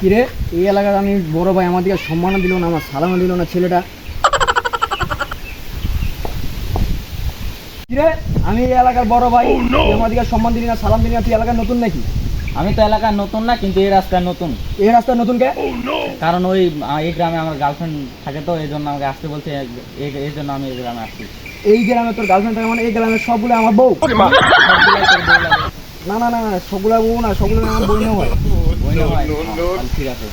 কিরে, এই এলাকার আমি বড় ভাই, আমার দিকে সম্মান দিল না, আমার সালামও দিল না ছেলেটা। কিরে, আমি এই এলাকার বড় ভাই, তুই আমার দিকে সম্মান দিলি না, সালাম দিলি না, তুই এলাকার নতুন নাকি? আমি তো এলাকার নতুন না, কিন্তু এই রাস্তায় নতুন। এই রাস্তার নতুন কে? কারণ ওই এই গ্রামে আমার গার্লফ্রেন্ড থাকে, তো এই জন্য আমাকে আসতে বলছে, এই জন্য আমি এই গ্রামে আসছি। এই গ্রামে তোর গার্লফ্রেন্ড থাকে মানে এই গ্রামের সবগুলো আমার বউ? সবগুলাই তোর বউ লাগে। না না না না, সবগুলো বউ না, সবগুলো আমার বই না হয়। বই না হয়? তাহলে ঠিক আছে।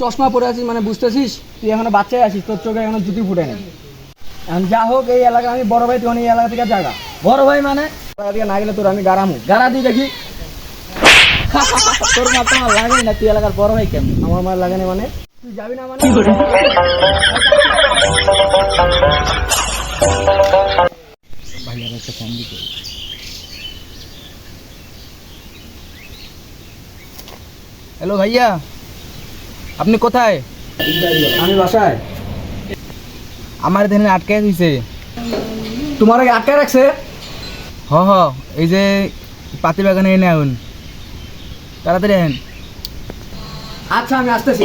চশমা পরে আছিস মানে বুঝতেছিস তুই এখনো বাচ্চাই আছিস, তোর চোখে এখনো জুতি ফুটে নেই। এখন যা হোক, এই এলাকা আমি বড় ভাই, তুই এই এলাকা থেকে জায়গা বড় ভাই মানে এলাকা থেকে না গেলে তোর আমি গারামু। গাড়া দিই দেখি। তোর মা তোমার লাগে না, তুই এলাকার বড় ভাই কেমন? আমার মার লাগে না মানে? তুই যাবি না মানে? ভাইয়া একটা ফোন দিতে। হ্যালো ভাইয়া, আপনি কোথায়? আমি বাসায়। আমার এখানে আটকে দিয়েছে। তোমার আগে আটকে রাখছে? হ হ, এই যে পাতি বাগানে এনে আউন, তাড়াতাড়ি আহেন। আচ্ছা আমি আসতেছি।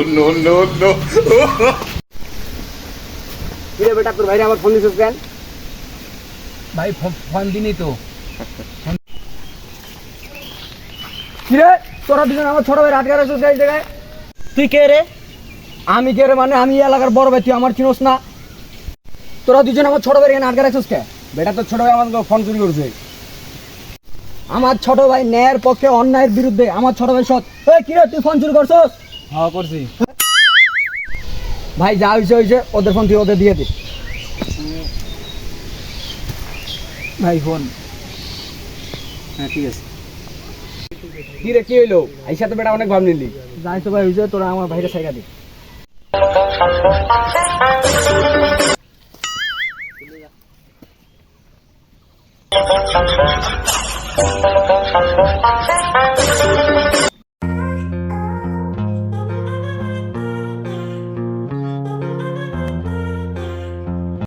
কিরে বেটা, তোর ভাইরা আবার ফোন দিছিস কেন? ভাই ফোন দিনি তো। কিরে, তোরা দুজন আমার ছোট ভাই আটকে রাখছিস এই জায়গায়? তুই কে রে? আমি কে রে মানে? আমি এই এলাকার বড় ভাই, তুই আমার চিনোস না? তোরা দুজন আমার ছোট ভাই এখানে আটকে রাখছিস কে? বেটা, তোর ছোট ভাই আমার ফোন চুরি করছে। আমার ছোট ভাই ন্যায়ের পক্ষে, অন্যায়ের বিরুদ্ধে। আমার ছোট ভাই সৎ। এই কিরে, তুই ফোন চুরি করছস? হ্যাঁ করছি। ভাই যা হয়েছে হয়েছে, ওদের ফোন তুই ওদের দিয়ে দে। ভাই ফোন। হ্যাঁ ঠিক আছে। কি রে, কি হইলো? আইসা তো বেটা অনেক ভাব নিলি। যাই তো ভাই হয়েছে, তোরা আমার ভাইরা সাইকা দে।